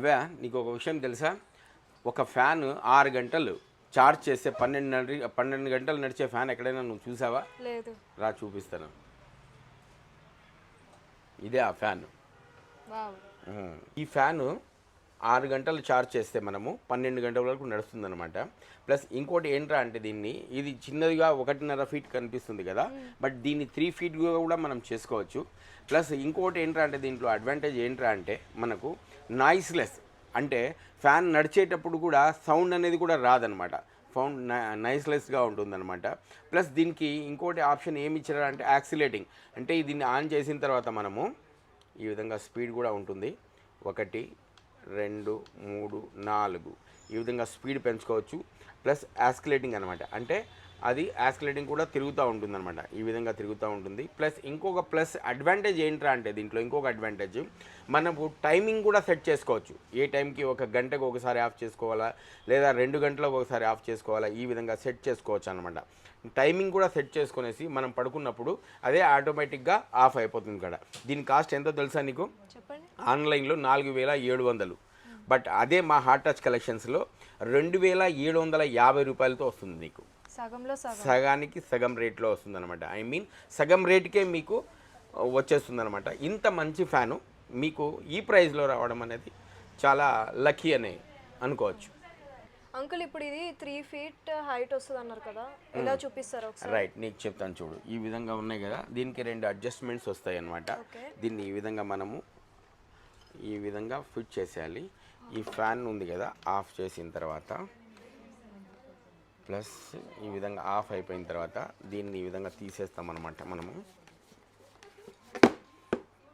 అవే నీకు ఒక విషయం తెలుసా, ఒక ఫ్యాన్ 6 గంటలు చార్జ్ చేస్తే 12 గంటలు నడిచే ఫ్యాన్ ఎక్కడైనా నువ్వు చూసావా? లేదు. రా చూపిస్తాను. ఇదే ఆ ఫ్యాన్. ఈ ఫ్యాను 6 గంటలు ఛార్జ్ చేస్తే మనము 12 గంటల వరకు నడుస్తుందన్నమాట. ప్లస్ ఇంకోటి ఏంట్రా అంటే ఇది చిన్నదిగా 1.5 ఫీట్ కనిపిస్తుంది కదా, బట్ దీన్ని 3 ఫీట్గా కూడా మనం చేసుకోవచ్చు. ప్లస్ ఇంకోటి ఏంట్రా అంటే దీంట్లో అడ్వాంటేజ్ ఏంట్రా అంటే మనకు నాయిస్లెస్, అంటే ఫ్యాన్ నడిచేటప్పుడు కూడా సౌండ్ అనేది కూడా రాదనమాట. నాయిస్లెస్గా ఉంటుందన్నమాట. ప్లస్ దీనికి ఇంకోటి ఆప్షన్ ఏమి ఇచ్చారా అంటే యాక్సిలేటింగ్, అంటే దీన్ని ఆన్ చేసిన తర్వాత మనము ఈ విధంగా స్పీడ్ కూడా ఉంటుంది. 1 2 3 4 ఈ విధంగా స్పీడ్ పెంచుకోవచ్చు. ప్లస్ యాస్కులేటింగ్ అనమాట, అంటే అది యాస్కులేటింగ్ కూడా తిరుగుతూ ఉంటుంది అనమాట, ఈ విధంగా తిరుగుతూ ఉంటుంది. ప్లస్ ఇంకొక అడ్వాంటేజ్ ఏంట్రా అంటే దీంట్లో ఇంకొక అడ్వాంటేజ్, మనము టైమింగ్ కూడా సెట్ చేసుకోవచ్చు. ఏ టైంకి 1 గంటకు ఒకసారి ఆఫ్ చేసుకోవాలా, లేదా 2 గంటలకు ఒకసారి ఆఫ్ చేసుకోవాలా, ఈ విధంగా సెట్ చేసుకోవచ్చు అనమాట. టైమింగ్ కూడా సెట్ చేసుకునేసి మనం పడుకున్నప్పుడు అదే ఆటోమేటిక్గా ఆఫ్ అయిపోతుంది కదా. దీని కాస్ట్ ఎంతో తెలుసా నీకు? ఆన్లైన్లో 4750, బట్ అదే మా హార్ట్ టచ్ కలెక్షన్స్లో 2750 రూపాయలతో వస్తుంది నీకు. సగానికి సగం రేట్లో వస్తుంది అనమాట. ఐ మీన్ సగం రేటుకే మీకు వచ్చేస్తుంది అనమాట. ఇంత మంచి ఫ్యాను మీకు ఈ ప్రైస్లో రావడం అనేది చాలా లక్కీ అని అనుకోవచ్చు. అంకుల్ ఇప్పుడు ఇది 3 ఫీట్ హైట్ వస్తుంది అన్నారు కదా, ఎలా చూపిస్తారు ఒకసారి? రైట్, నీకు చెప్తాను చూడు. ఈ విధంగా ఉన్నాయి కదా, దీనికి 2 అడ్జస్ట్మెంట్స్ వస్తాయి అన్నమాట. దీన్ని ఈ విధంగా మనము ఈ విధంగా ఫిట్ చేసేయాలి. ఈ ఫ్యాన్ ఉంది కదా, ఆఫ్ చేసిన తర్వాత ప్లస్ ఈ విధంగా ఆఫ్ అయిపోయిన తర్వాత దీన్ని ఈ విధంగా తీసేస్తాం అన్నమాట. మనము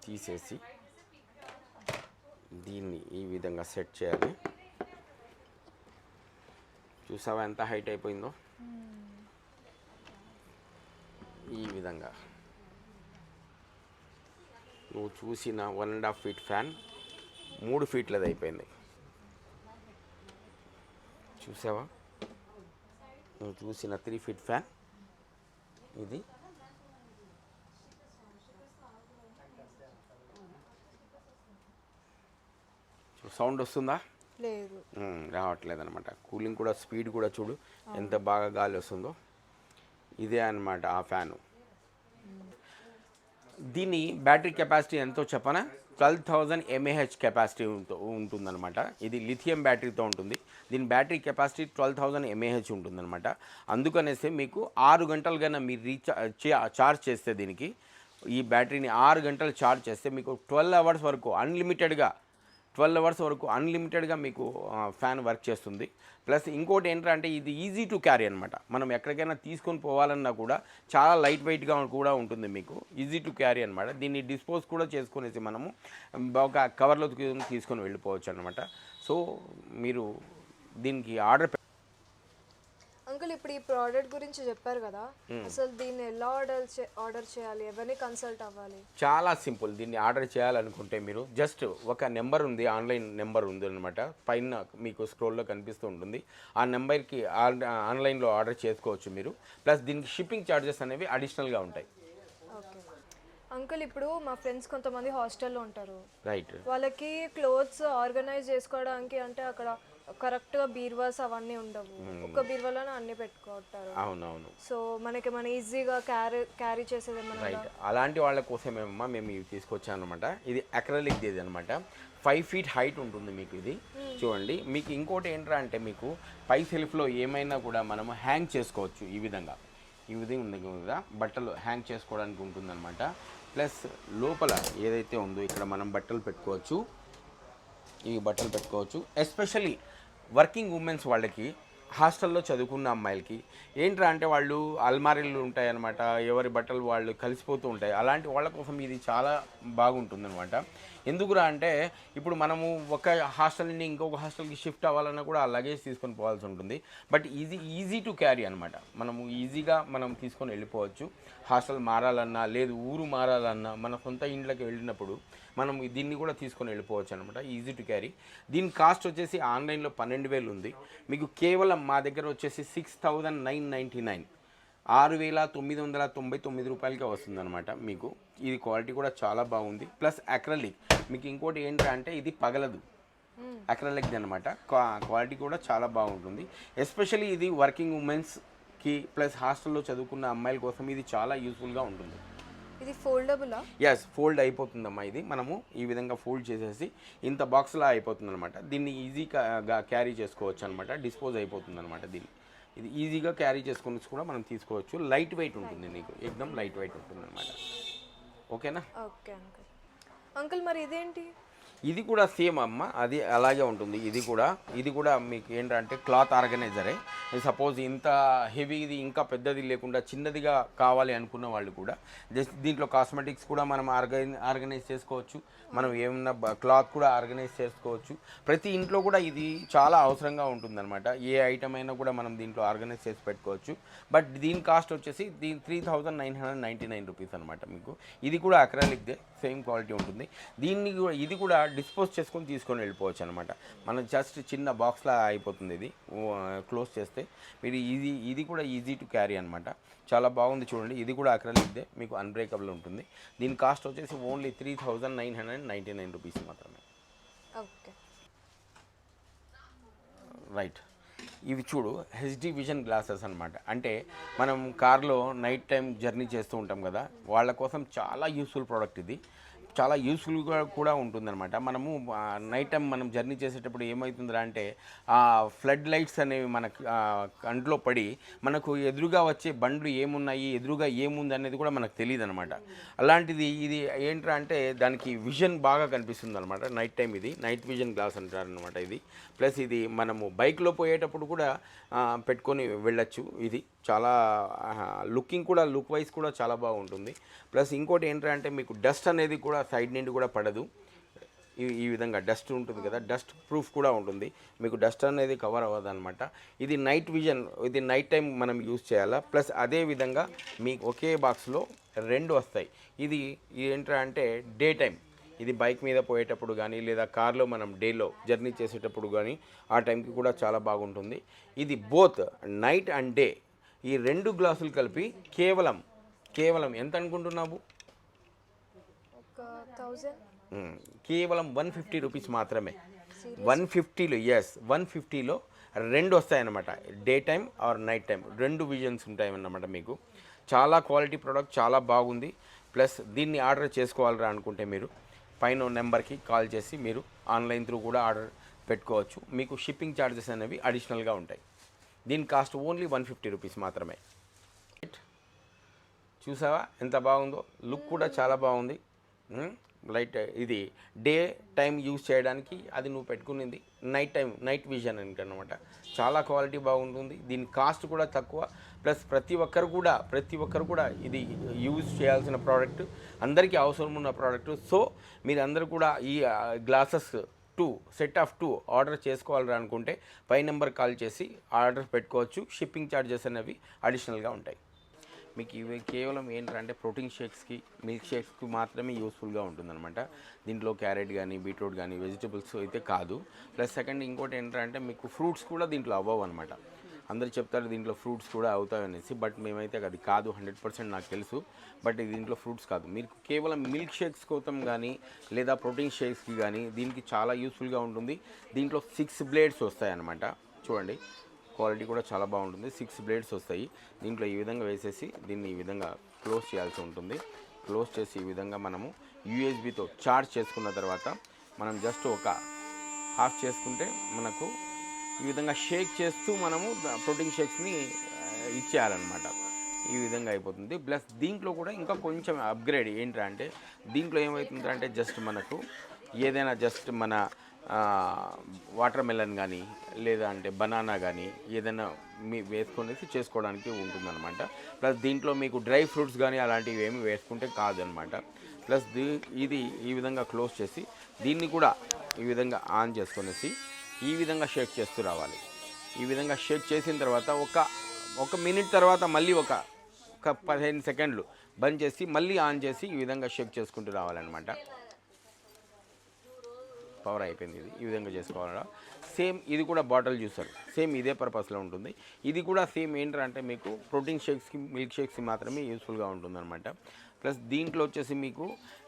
తీసేసి దీన్ని ఈ విధంగా సెట్ చేయాలి. చూసావా ఎంత హైట్ అయిపోయిందో? ఈ విధంగా నువ్వు చూసిన 1.5 ఫీట్ ఫ్యాన్ 3 ఫీట్లది అయిపోయింది. చూసావా? నువ్వు చూసిన 3 ఫీట్ ఫ్యాన్ ఇది. సౌండ్ వస్తుందా? లేదు, రావట్లేదు అనమాట. కూలింగ్ కూడా స్పీడ్ కూడా చూడు ఎంత బాగా గాలి వస్తుందో. ఇదే అనమాట ఆ ఫ్యాను. దీని బ్యాటరీ కెపాసిటీ ఎంతో చెప్పనా? 12,000 mAh కెపాసిటీ ఉంటుందన్నమాట. ఇది లిథియం బ్యాటరీతో ఉంటుంది. దీని బ్యాటరీ కెపాసిటీ 12,000 mAh ఉంటుందన్నమాట. అందుకనేసి మీకు 6 గంటలు కన్నా మీరు ఛార్జ్ చేస్తే దీనికి ఈ బ్యాటరీని 6 గంటలు ఛార్జ్ చేస్తే మీకు 12 అవర్స్ వరకు అన్లిమిటెడ్గా మీకు ఫ్యాన్ వర్క్ చేస్తుంది. ప్లస్ ఇంకోటి ఏంటంటే ఇది ఈజీ టు క్యారీ అనమాట. మనం ఎక్కడికైనా తీసుకొని పోవాలన్నా కూడా చాలా లైట్ వెయిట్గా కూడా ఉంటుంది, మీకు ఈజీ టు క్యారీ అనమాట. దీన్ని డిస్పోజ్ కూడా చేసుకునేసి మనము ఒక కవర్లో తీసుకొని వెళ్ళిపోవచ్చు అనమాట. సో మీరు దీనికి ఆర్డర్ అంకుల్ ఇప్పుడు ఈ ప్రోడక్ట్ గురించి చెప్పారు కదా, అసలు దీన్ని ఎలా ఆర్డర్ చేయాలి, ఎవరిని కన్సల్ట్ అవ్వాలి? చాలా సింపుల్. దీన్ని ఆర్డర్ చేయాలనుకుంటే మీరు జస్ట్ ఒక నెంబర్ ఉంది, ఆన్లైన్ నెంబర్ ఉంది అనమాట, పైన మీకు స్క్రోల్లో కనిపిస్తూ ఉంటుంది. ఆ నెంబర్కి ఆన్లైన్లో ఆర్డర్ చేసుకోవచ్చు మీరు. ప్లస్ దీనికి షిప్పింగ్ ఛార్జెస్ అనేవి అడిషనల్గా ఉంటాయి. ఓకే అంకుల్, ఇప్పుడు మా ఫ్రెండ్స్ కొంతమంది హాస్టల్లో ఉంటారు, రైట్, వాళ్ళకి క్లోత్స్ ఆర్గనైజ్ చేసుకోవడానికి అంటే అక్కడ కరెక్ట్గా బీర్వాస్ అవన్నీ ఉండవు, ఒక్క బీర్వాలోనే అన్ని పెట్టుకుంటారు. అవునవును. సో మన ఈజీగా క్యారీ చేసేది ఏమన్నా? రైట్, అలాంటి వాళ్ళ కోసమేమమ్మా మేము ఇవి తీసుకొచ్చాను అనమాట. ఇది అక్రలిక్ ఇది అనమాట. 5 ఫీట్ హైట్ ఉంటుంది మీకు ఇది. చూడండి, మీకు ఇంకోటి ఏంట్రా అంటే మీకు పై సెల్ఫ్లో ఏమైనా కూడా మనము హ్యాంగ్ చేసుకోవచ్చు. ఈ విధంగా ఉంది కదా, బట్టలు హ్యాంగ్ చేసుకోవడానికి ఉంటుందన్నమాట. ప్లస్ లోపల ఏదైతే ఉందో ఇక్కడ మనం బట్టలు పెట్టుకోవచ్చు, ఇవి బట్టలు పెట్టుకోవచ్చు. ఎస్పెషల్లీ వర్కింగ్ ఉమెన్స్ వాళ్ళకి, హాస్టల్లో చదువుకున్న అమ్మాయిలకి ఏంట్రా అంటే వాళ్ళు అల్మారీలు ఉంటాయి అన్నమాట, ఎవరి బట్టలు వాళ్ళు కలిసిపోతూ ఉంటాయి. అలాంటి వాళ్ళ కోసం ఇది చాలా బాగుంటుందన్నమాట. ఎందుకురా అంటే ఇప్పుడు మనము ఒక హాస్టల్ నుండి ఇంకొక హాస్టల్కి షిఫ్ట్ అవ్వాలన్నా కూడా ఆ లగేజ్ తీసుకొని పోవాల్సి ఉంటుంది. బట్ ఈజీ టు క్యారీ అనమాట. మనము ఈజీగా మనం తీసుకొని వెళ్ళిపోవచ్చు. హాస్టల్ మారాలన్నా, లేదు ఊరు మారాలన్నా, మన సొంత ఇంట్లోకి వెళ్ళినప్పుడు మనం దీన్ని కూడా తీసుకొని వెళ్ళిపోవచ్చు అనమాట. Easy to carry. దీని కాస్ట్ వచ్చేసి ఆన్లైన్లో 12,000 ఉంది. మీకు కేవలం మా దగ్గర వచ్చేసి 6,999 6,999 రూపాయలకే వస్తుందన్నమాట మీకు. ఇది క్వాలిటీ కూడా చాలా బాగుంది. Plus acrylic. మీకు ఇంకోటి ఏంటంటే ఇది పగలదు. అక్రలిక్ది అనమాట. క్వాలిటీ కూడా చాలా బాగుంటుంది. ఎస్పెషల్లీ ఇది వర్కింగ్ ఉమెన్స్కి ప్లస్ హాస్టల్లో చదువుకున్న అమ్మాయిల కోసం ఇది చాలా యూస్ఫుల్గా ఉంటుంది. ఇది ఫోల్డబులా? Yes, fold అయిపోతుందమ్మా. ఇది మనము ఈ విధంగా ఫోల్డ్ చేసేసి ఇంత బాక్స్లా అయిపోతుంది అనమాట. దీన్ని ఈజీగా క్యారీ చేసుకోవచ్చు అనమాట. డిస్పోజ్ అయిపోతుంది అనమాట. దీన్ని ఇది ఈజీగా క్యారీ చేసుకొని కూడా మనం తీసుకోవచ్చు. లైట్ వెయిట్ ఉంటుంది, నీకు ఎక్దమ్ లైట్ వెయిట్ ఉంటుంది అనమాట. ఓకేనా? Okay uncle. అంకుల్ మరి ఇదేంటి? ఇది కూడా సేమ్ అమ్మ, అది అలాగే ఉంటుంది. ఇది కూడా మీకు ఏంటంటే క్లాత్ ఆర్గనైజరే. సపోజ్ ఇంత హెవీది ఇంకా పెద్దది లేకుండా చిన్నదిగా కావాలి అనుకున్న వాళ్ళు కూడా జస్ట్ దీంట్లో కాస్మెటిక్స్ కూడా మనం ఆర్గనైజ్ చేసుకోవచ్చు. మనం ఏమన్నా క్లాత్ కూడా ఆర్గనైజ్ చేసుకోవచ్చు. ప్రతి ఇంట్లో కూడా ఇది చాలా అవసరంగా ఉంటుందన్నమాట. ఏ ఐటమ్ అయినా కూడా మనం దీంట్లో ఆర్గనైజ్ చేసి పెట్టుకోవచ్చు. బట్ దీని కాస్ట్ వచ్చేసి 3999 రూపీస్ అనమాట మీకు. ఇది కూడా అక్రాలిక్దే, సేమ్ క్వాలిటీ ఉంటుంది. ఇది కూడా డిస్పోజ్ చేసుకొని తీసుకొని వెళ్ళిపోవచ్చు అనమాట. మనం జస్ట్ చిన్న బాక్స్లా అయిపోతుంది. ఇది క్లోజ్ చేస్తే మీరు ఇది కూడా ఈజీ టు క్యారీ అనమాట. చాలా బాగుంది చూడండి. ఇది కూడా అక్రాలిక్దే, మీకు అన్బ్రేకబుల్ ఉంటుంది. దీని కాస్ట్ వచ్చేసి ఓన్లీ 3999 రూపీస్ మాత్రమే. Okay, right. ఇవి చూడు, హెచ్డి విజన్ గ్లాసెస్ అనమాట. అంటే మనం కార్లో నైట్ టైం జర్నీ చేస్తూ ఉంటాం కదా, వాళ్ళ కోసం చాలా యూస్ఫుల్ ప్రోడక్ట్ ఇది. చాలా యూస్ఫుల్గా కూడా ఉంటుందన్నమాట. మనము నైట్ టైం మనం జర్నీ చేసేటప్పుడు ఏమవుతుందా అంటే ఆ ఫ్లడ్ లైట్స్ అనేవి మన కంట్లో పడి మనకు ఎదురుగా వచ్చే బండ్లు ఏమున్నాయి, ఎదురుగా ఏముంది అనేది కూడా మనకు తెలియదు అనమాట. అలాంటిది ఇది ఏంట్రా అంటే దానికి విజన్ బాగా కనిపిస్తుంది అనమాట నైట్ టైం. ఇది నైట్ విజన్ గ్లాస్ అంటారనమాట ఇది. ప్లస్ ఇది మనము బైక్లో పోయేటప్పుడు కూడా పెట్టుకొని వెళ్ళచ్చు. ఇది చాలా లుక్ వైజ్ కూడా చాలా బాగుంటుంది. ప్లస్ ఇంకోటి ఏంటంటే మీకు డస్ట్ అనేది కూడా సైడ్ నుండి కూడా పడదు. ఈ విధంగా డస్ట్ ఉంటుంది కదా, డస్ట్ ప్రూఫ్ కూడా ఉంటుంది. మీకు డస్ట్ అనేది కవర్ అవ్వదు అనమాట. ఇది నైట్ విజన్, ఇది నైట్ టైం మనం యూజ్ చేయాలా. ప్లస్ అదే విధంగా మీకు ఒకే బాక్స్లో 2 వస్తాయి. ఇది ఏంటంటే డే టైం, ఇది బైక్ మీద పోయేటప్పుడు కానీ లేదా కార్లో మనం డేలో జర్నీ చేసేటప్పుడు కానీ ఆ టైంకి కూడా చాలా బాగుంటుంది. ఇది బోత్ నైట్ అండ్ డే ఈ 2 గ్లాసులు కలిపి కేవలం ఎంత అనుకుంటున్నావు? ఒక 1000. కేవలం 150 రూపీస్ మాత్రమే. 150లో 150లో 2 వస్తాయన్నమాట. Day time or night time 2 visions ఉంటాయన్నమాట మీకు. చాలా క్వాలిటీ ప్రోడక్ట్, చాలా బాగుంది. ప్లస్ దీన్ని ఆర్డర్ చేసుకోవాలరా అనుకుంటే మీరు పైన నెంబర్కి కాల్ చేసి మీరు ఆన్లైన్ త్రూ కూడా ఆర్డర్ పెట్టుకోవచ్చు. మీకు షిప్పింగ్ ఛార్జెస్ అనేవి అడిషనల్గా ఉంటాయి. దీని కాస్ట్ ఓన్లీ 150 రూపీస్ మాత్రమే. చూసావా ఎంత బాగుందో? లుక్ కూడా చాలా బాగుంది. లైట్ ఇది డే టైం యూజ్ చేయడానికి, అది నువ్వు పెట్టుకునింది నైట్ విజన్ అనమాట. చాలా క్వాలిటీ బాగుంటుంది. దీని కాస్ట్ కూడా తక్కువ. ప్లస్ ప్రతి ఒక్కరు కూడా ఇది యూజ్ చేయాల్సిన ప్రోడక్ట్, అందరికీ అవసరం ఉన్న ప్రోడక్ట్. సో మీరు అందరూ కూడా ఈ గ్లాసెస్ 2 సెట్ ఆఫ్ 2 ఆర్డర్ చేసుకోవాలని అనుకుంటే పై నెంబర్ కాల్ చేసి ఆర్డర్ పెట్టుకోవచ్చు. షిప్పింగ్ ఛార్జెస్ అనేవి అడిషనల్గా ఉంటాయి. మీకు ఇవి కేవలం ఏంటంటే ప్రోటీన్ షేక్స్కి, మిల్క్ షేక్స్కి మాత్రమే యూస్ఫుల్గా ఉంటుందన్నమాట. దీంట్లో క్యారెట్ కానీ బీట్రూట్ కానీ వెజిటబుల్స్ అయితే కాదు. ప్లస్ సెకండ్ ఇంకోటి ఏంటంటే మీకు ఫ్రూట్స్ కూడా దీంట్లో అవ్వవు అనమాట. అందరు చెప్తారు దీంట్లో ఫ్రూట్స్ కూడా అవుతాయనేసి, బట్ మేమైతే అది కాదు, 100% నాకు తెలుసు. బట్ దీంట్లో ఫ్రూట్స్ కాదు. మీరు కేవలం మిల్క్ షేక్స్ కోసం కానీ లేదా ప్రోటీన్ షేక్స్కి కానీ దీనికి చాలా యూస్ఫుల్గా ఉంటుంది. దీంట్లో 6 బ్లేడ్స్ వస్తాయన్నమాట. చూడండి, క్వాలిటీ కూడా చాలా బాగుంటుంది. 6 బ్లేడ్స్ వస్తాయి. దీంట్లో ఈ విధంగా వేసేసి దీన్ని ఈ విధంగా క్లోజ్ చేయాల్సి ఉంటుంది. క్లోజ్ చేసి ఈ విధంగా మనము యూఎస్బితో ఛార్జ్ చేసుకున్న తర్వాత మనం జస్ట్ ఒక హాఫ్ చేసుకుంటే మనకు ఈ విధంగా షేక్ చేస్తూ మనము ప్రోటీన్ షేక్స్ని ఇచ్చేయాలన్నమాట. ఈ విధంగా అయిపోతుంది. ప్లస్ దీంట్లో కూడా ఇంకా కొంచెం అప్గ్రేడ్ ఏంటంటే దీంట్లో ఏమవుతుందంటే జస్ట్ మనకు ఏదైనా జస్ట్ మన వాటర్ మెలన్ కానీ లేదా అంటే బనానా కానీ ఏదైనా వేసుకొనేసి చేసుకోవడానికి ఉంటుందన్నమాట. ప్లస్ దీంట్లో మీకు డ్రై ఫ్రూట్స్ కానీ అలాంటివి ఏమి వేసుకుంటే కాదనమాట. ప్లస్ ఇది ఈ విధంగా క్లోజ్ చేసి దీన్ని కూడా ఈ విధంగా ఆన్ చేసుకొనేసి ఈ విధంగా షేక్ చేస్తూ రావాలి. ఈ విధంగా షేక్ చేసిన తర్వాత ఒక మినిట్ తర్వాత మళ్ళీ ఒక 15 సెకండ్లు బంద్ చేసి మళ్ళీ ఆన్ చేసి ఈ విధంగా షేక్ చేసుకుంటూ రావాలన్నమాట. పవర్ అయిపోయింది. ఇది ఈ విధంగా చేసుకోవాలా. సేమ్ ఇది కూడా బాటిల్ జ్యూసర్, సేమ్ ఇదే పర్పస్లో ఉంటుంది. ఇది కూడా సేమ్ ఏంటంటే మీకు ప్రోటీన్ షేక్స్కి, మిల్క్ షేక్స్కి మాత్రమే యూస్ఫుల్గా ఉంటుందన్నమాట. ప్లస్ దీంట్లో వచ్చేసి మీకు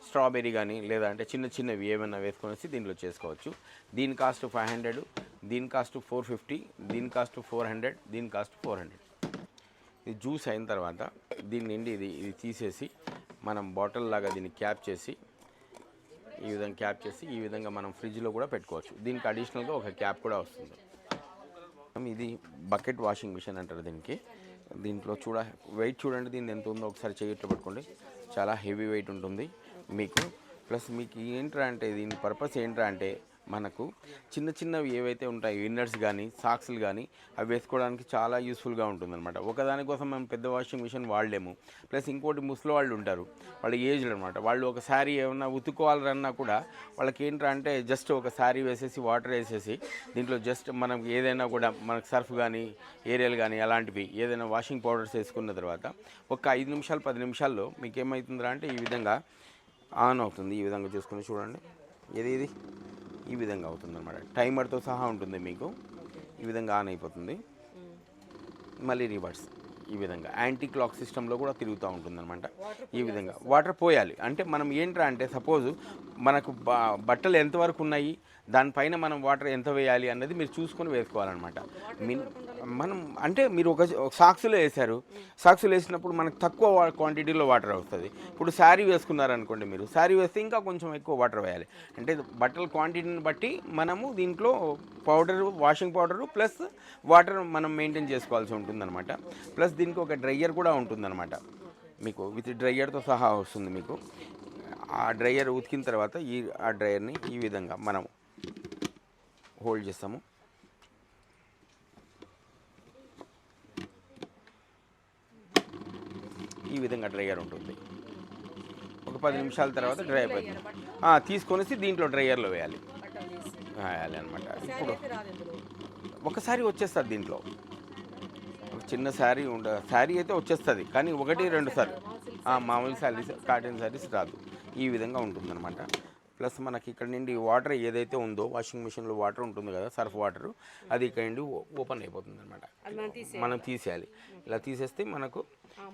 స్ట్రాబెర్రీ కానీ లేదా అంటే చిన్న చిన్నవి ఏమైనా వేసుకొనేసి దీంట్లో చేసుకోవచ్చు. దీని కాస్ట్ 500, దీని కాస్ట్ 450, దీని కాస్ట్ 400, దీని కాస్ట్ 400. ఇది జ్యూస్ అయిన తర్వాత దీని నుండి ఇది తీసేసి మనం బాటిల్ లాగా దీన్ని క్యాప్ చేసి ఈ విధంగా క్యాప్ చేసి ఈ విధంగా మనం ఫ్రిడ్జ్లో కూడా పెట్టుకోవచ్చు. దీనికి అడిషనల్గా ఒక క్యాప్ కూడా వస్తుంది. ఇది బకెట్ వాషింగ్ మిషన్ అంటారు దీనికి. దీంట్లో వెయిట్ చూడండి దీన్ని ఎంత ఉందో ఒకసారి చేయట్లో పట్టుకోండి. చాలా హెవీ వెయిట్ ఉంటుంది మీకు. ప్లస్ మీకు ఏంట్రా అంటే దీని పర్పస్ ఏంట్రా అంటే మనకు చిన్న చిన్నవి ఏవైతే ఉంటాయో ఇన్నర్స్ కానీ సాక్స్లు కానీ అవి వేసుకోవడానికి చాలా యూస్ఫుల్గా ఉంటుందన్నమాట. ఒకదానికోసం మనం పెద్ద వాషింగ్ మిషన్ వాడలేము. ప్లస్ ఇంకోటి ముసలి వాళ్ళు ఉంటారు, వాళ్ళ ఏజ్లు అనమాట. వాళ్ళు ఒక శారీ ఏమన్నా ఉతుక్కోవాలన్నా కూడా వాళ్ళకి ఏంట్రా అంటే జస్ట్ ఒక శారీ వేసేసి వాటర్ వేసేసి దీంట్లో జస్ట్ మనం ఏదైనా కూడా మనకు సర్ఫ్ కానీ ఏరియల్ కానీ అలాంటివి ఏదైనా వాషింగ్ పౌడర్స్ వేసుకున్న తర్వాత ఒక 5 నిమిషాలు 10 నిమిషాల్లో మీకు ఏమవుతుందా అంటే ఈ విధంగా ఆన్ అవుతుంది. ఈ విధంగా చూసుకుని చూడండి, ఇది ఈ విధంగా అవుతుంది అనమాట. టైమర్తో సహా ఉంటుంది మీకు. ఈ విధంగా ఆన్ అయిపోతుంది. మళ్ళీ రివర్స్ ఈ విధంగా యాంటీ క్లాక్ సిస్టంలో కూడా తిరుగుతూ ఉంటుందన్నమాట. ఈ విధంగా వాటర్ పోయాలి అంటే మనం ఏంట్రా అంటే సపోజ్ మనకు బట్టలు ఎంతవరకు ఉన్నాయి దానిపైన మనం వాటర్ ఎంత వేయాలి అన్నది మీరు చూసుకొని వేసుకోవాలన్నమాట. మనం అంటే మీరు ఒక సాక్స్లో వేసారు, సాక్స్లో వేసినప్పుడు మనకు తక్కువ క్వాంటిటీలో వాటర్ వస్తుంది. ఇప్పుడు శారీ వేసుకున్నారనుకోండి, మీరు శారీ వేస్తే ఇంకా కొంచెం ఎక్కువ వాటర్ వేయాలి. అంటే బట్టల క్వాంటిటీని బట్టి మనము దీంట్లో వాషింగ్ పౌడరు ప్లస్ వాటర్ మనం మెయింటైన్ చేసుకోవాల్సి ఉంటుందన్నమాట. ప్లస్ దీనికి ఒక డ్రైయర్ కూడా ఉంటుందన్నమాట. మీకు విత్ డ్రైయర్తో సహా వస్తుంది మీకు. ఆ డ్రైయర్ ఉతికిన తర్వాత ఆ డ్రైయర్ని ఈ విధంగా మనం హోల్డ్ చేస్తాము. ఈ విధంగా డ్రైయర్ ఉంటుంది. ఒక 10 నిమిషాల తర్వాత డ్రై అయిపోతుంది. తీసుకొనేసి దీంట్లో డ్రైయర్లో వేయాలి అనమాట. ఇప్పుడు ఒకసారి వచ్చేస్తుంది దీంట్లో. ఒక చిన్న శారీ అయితే వచ్చేస్తుంది, కానీ 1-2 సార్లు మామూలు శారీస్ కాటన్ శారీస్ రాదు. ఈ విధంగా ఉంటుందన్నమాట. ప్లస్ మనకి ఇక్కడ నుండి వాటర్ ఏదైతే ఉందో వాషింగ్ మిషన్లో వాటర్ ఉంటుంది కదా, సర్ఫ్ వాటర్, అది ఇక్కడ నుండి ఓపెన్ అయిపోతుంది అనమాట. మనం తీసేయాలి. ఇలా తీసేస్తే మనకు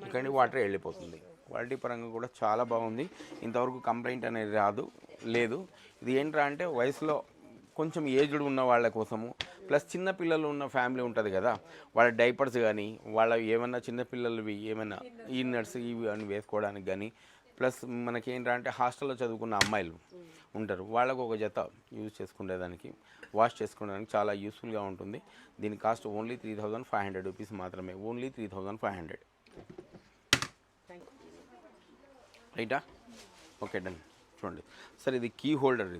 ఇక్కడ నుండి వాటర్ వెళ్ళిపోతుంది. క్వాలిటీ పరంగా కూడా చాలా బాగుంది. ఇంతవరకు కంప్లైంట్ అనేది లేదు. ఇది ఏంట్రా అంటే వయసులో కొంచెం ఏజ్డ్ ఉన్న వాళ్ళ కోసము, ప్లస్ చిన్న పిల్లలు ఉన్న ఫ్యామిలీ ఉంటుంది కదా, వాళ్ళ డైపర్స్ కానీ వాళ్ళ ఏమన్నా చిన్నపిల్లలవి ఏమైనా ఇన్నర్స్ ఇవి అని వేసుకోవడానికి కానీ, ప్లస్ మనకి ఏంటంటే హాస్టల్లో చదువుకున్న అమ్మాయిలు ఉంటారు, వాళ్ళకు ఒక జత యూజ్ చేసుకునేదానికి వాష్ చేసుకోవడానికి చాలా యూస్ఫుల్గా ఉంటుంది. దీని కాస్ట్ ఓన్లీ 3500 రూపీస్ మాత్రమే. ఓన్లీ 3500. రైటా? Okay, done. చూడండి సార్, ఇది కీ హోల్డర్.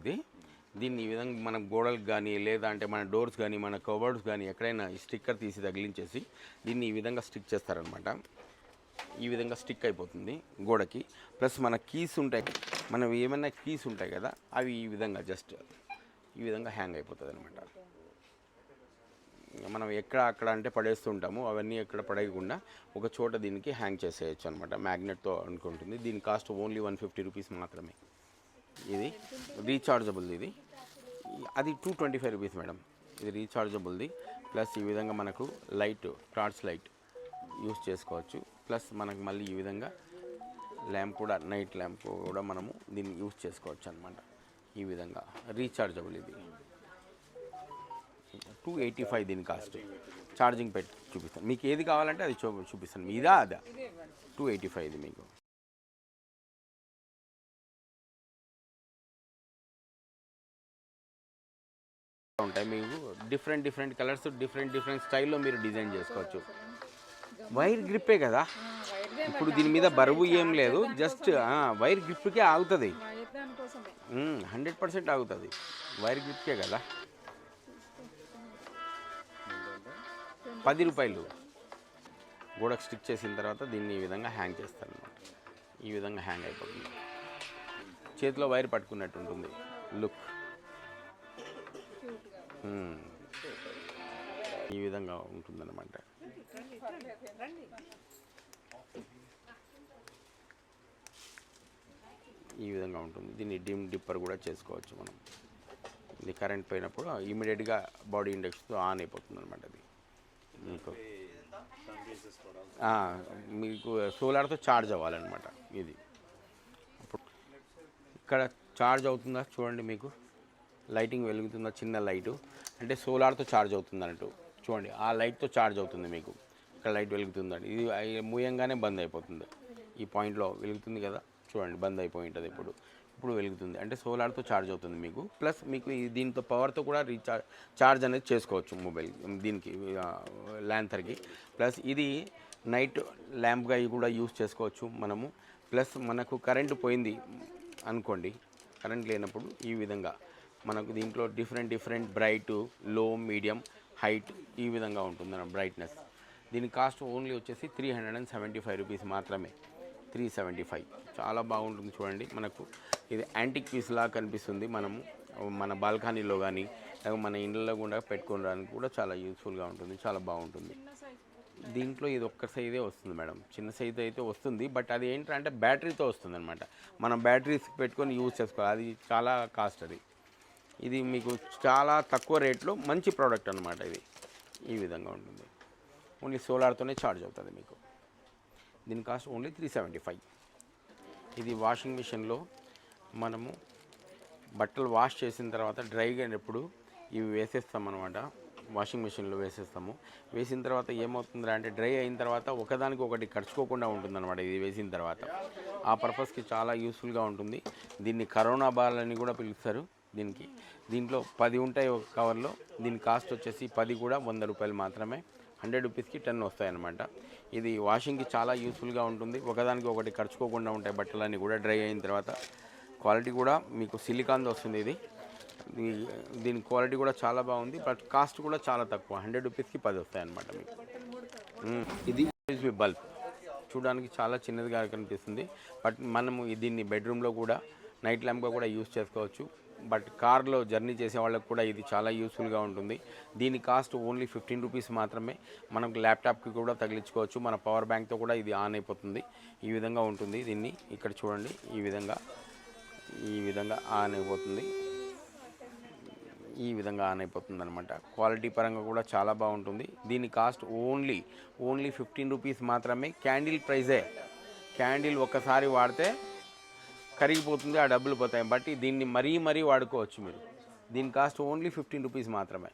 దీన్ని ఈ విధంగా మన గోడలకు కానీ లేదా అంటే మన డోర్స్ కానీ మన కబోర్డ్స్ కానీ ఎక్కడైనా ఈ స్టిక్కర్ తీసి తగిలించేసి దీన్ని ఈ విధంగా స్టిక్ చేస్తారనమాట. ఈ విధంగా స్టిక్ అయిపోతుంది గోడకి. ప్లస్ మన కీస్ ఉంటాయి, మనం ఏమైనా కీస్ ఉంటాయి కదా, అవి ఈ విధంగా జస్ట్ ఈ విధంగా హ్యాంగ్ అయిపోతుంది అనమాట. మనం అక్కడ అంటే పడేస్తుంటాము, అవన్నీ ఎక్కడ పడేయకుండా ఒక చోట దీనికి హ్యాంగ్ చేసేయచ్చు అనమాట. మ్యాగ్నెట్తో అనుకుంటుంది. దీని కాస్ట్ ఓన్లీ 150 రూపీస్ మాత్రమే. ఇది రీఛార్జబుల్. అది 225 రూపీస్ మేడం. ఇది రీఛార్జబుల్ది. ప్లస్ ఈ విధంగా మనకు టార్చ్ లైట్ యూస్ చేసుకోవచ్చు. ప్లస్ మనకు మళ్ళీ ఈ విధంగా ల్యాంప్ కూడా, నైట్ ల్యాంప్ కూడా మనము దీన్ని యూస్ చేసుకోవచ్చు అనమాట. ఈ విధంగా రీఛార్జబుల్. ఇది 285 దీని కాస్ట్. ఛార్జింగ్ పెట్టి చూపిస్తాను, మీకు ఏది కావాలంటే అది చూపిస్తాను. ఇదా 285 ఇది మీకు. ఉంటాయి మీకు డిఫరెంట్ కలర్స్, డిఫరెంట్ స్టైల్లో మీరు డిజైన్ చేసుకోవచ్చు. వైర్ గ్రిప్పే కదా, ఇప్పుడు దీని మీద బరువు ఏం లేదు, జస్ట్ వైర్ గ్రిప్కే ఆగుతుంది. 100% ఆగుతుంది, వైర్ గ్రిప్కే కదా. 10 రూపాయలు. గోడకు స్టిక్ చేసిన తర్వాత దీన్ని ఈ విధంగా హ్యాంగ్ చేస్తాను అనమాట. ఈ విధంగా హ్యాంగ్ అయిపోతుంది. చేతిలో వైర్ పట్టుకున్నట్టు ఉంటుంది లుక్. ఈ విధంగా ఉంటుందన్నమాట. ఈ విధంగా ఉంటుంది. దీన్ని డిప్పర్ కూడా చేసుకోవచ్చు మనం. ఇది కరెంట్ పోయినప్పుడు ఇమీడియట్గా బాడీ ఇండక్షన్తో ఆన్ అయిపోతుంది అనమాట. అది మీకు సోలార్తో ఛార్జ్ అవ్వాలన్నమాట. ఇది ఇక్కడ ఛార్జ్ అవుతుందా చూడండి, మీకు లైటింగ్ వెలుగుతుందా, చిన్న లైటు అంటే సోలార్తో ఛార్జ్ అవుతుంది అన్నట్టు. చూడండి ఆ లైట్తో ఛార్జ్ అవుతుంది మీకు. ఇక్కడ లైట్ వెలుగుతుందండి, ఇది మూయంగానే బంద్ అయిపోతుంది. ఈ పాయింట్లో వెలుగుతుంది కదా, చూడండి బంద్ అయిపోయి ఉంటుంది. ఇప్పుడు వెలుగుతుంది అంటే సోలార్తో ఛార్జ్ అవుతుంది మీకు. ప్లస్ మీకు దీంతో పవర్తో కూడా ఛార్జ్ అనేది చేసుకోవచ్చు మొబైల్ దీనికి ల్యాంతర్కి. ప్లస్ ఇది నైట్ ల్యాంప్గా కూడా యూస్ చేసుకోవచ్చు మనము. ప్లస్ మనకు కరెంటు పోయింది అనుకోండి, కరెంట్ లేనప్పుడు ఈ విధంగా మనకు దీంట్లో డిఫరెంట్ బ్రైట్, లో, మీడియం, హైట్ ఈ విధంగా ఉంటుంది మన బ్రైట్నెస్. దీని కాస్ట్ ఓన్లీ వచ్చేసి 375 రూపీస్ మాత్రమే. 375 చాలా బాగుంటుంది చూడండి. మనకు ఇది యాంటిక్ పీస్ లాగా కనిపిస్తుంది. మనము మన బాల్కనీలో కానీ లేక మన ఇండ్లలో కూడా పెట్టుకోవడానికి కూడా చాలా యూస్ఫుల్గా ఉంటుంది, చాలా బాగుంటుంది. దీంట్లో ఇది ఒక్క సైజే వస్తుంది మేడం, చిన్న సైజు అయితే వస్తుంది. బట్ అది ఏంటంటే బ్యాటరీతో వస్తుంది అనమాట. మనం బ్యాటరీస్ పెట్టుకొని యూజ్ చేసుకోవాలి, అది చాలా కాస్ట్ అది. ఇది మీకు చాలా తక్కువ రేట్లో మంచి ప్రోడక్ట్ అనమాట. ఇది ఈ విధంగా ఉంటుంది, ఓన్లీ సోలార్తోనే ఛార్జ్ అవుతుంది మీకు. దీని కాస్ట్ ఓన్లీ 375. ఇది వాషింగ్ మిషన్లో మనము బట్టలు వాష్ చేసిన తర్వాత డ్రైగా అయినప్పుడు ఇవి వేసేస్తాం అనమాట. వాషింగ్ మిషన్లో వేసేస్తాము. వేసిన తర్వాత ఏమవుతుందా అంటే డ్రై అయిన తర్వాత ఒకదానికి ఒకటి ఖర్చుకోకుండా ఉంటుందన్నమాట. ఇది వేసిన తర్వాత ఆ పర్పస్కి చాలా యూస్ఫుల్గా ఉంటుంది. దీన్ని కరోనా బాల్ అని కూడా పిలుస్తారు దీంట్లో 10 ఉంటాయి ఒక కవర్లో. దీని కాస్ట్ వచ్చేసి 10 కూడా 100 రూపాయలు మాత్రమే. 100 రూపీస్కి 10 వస్తాయన్నమాట. ఇది వాషింగ్కి చాలా యూస్ఫుల్గా ఉంటుంది. ఒకదానికి ఒకటి ఖర్చుకోకుండా ఉంటాయి బట్టలన్నీ కూడా డ్రై అయిన తర్వాత. క్వాలిటీ కూడా మీకు సిలికాన్ది వస్తుంది. దీని క్వాలిటీ కూడా చాలా బాగుంది. బట్ కాస్ట్ కూడా చాలా తక్కువ, 100 రూపీస్కి 10 వస్తాయన్నమాట మీకు. ఇది యూఎస్బి బల్బ్ చూడడానికి చాలా చిన్నదిగా కనిపిస్తుంది. బట్ మనము దీన్ని బెడ్రూమ్లో కూడా నైట్ ల్యాంప్గా కూడా యూస్ చేసుకోవచ్చు. బట్ కార్లో జర్నీ చేసే వాళ్ళకి కూడా ఇది చాలా యూస్ఫుల్గా ఉంటుంది. దీని కాస్ట్ ఓన్లీ 15 రూపీస్ మాత్రమే. మనకు ల్యాప్టాప్కి కూడా తగిలించుకోవచ్చు. మన పవర్ బ్యాంక్తో కూడా ఇది ఆన్ అయిపోతుంది. ఈ విధంగా ఉంటుంది. దీన్ని ఇక్కడ చూడండి, ఈ విధంగా ఆన్ అయిపోతుంది. ఈ విధంగా ఆన్ అయిపోతుంది అనమాట. క్వాలిటీ పరంగా కూడా చాలా బాగుంటుంది. దీని కాస్ట్ ఓన్లీ 15 రూపీస్ మాత్రమే. క్యాండిల్ ప్రైజే. క్యాండిల్ ఒక్కసారి వాడితే కరిగిపోతుంది, ఆ డబ్బులు పోతాయి. బట్ దీన్ని మరీ వాడుకోవచ్చు మీరు. దీని కాస్ట్ ఓన్లీ 15 రూపీస్ మాత్రమే.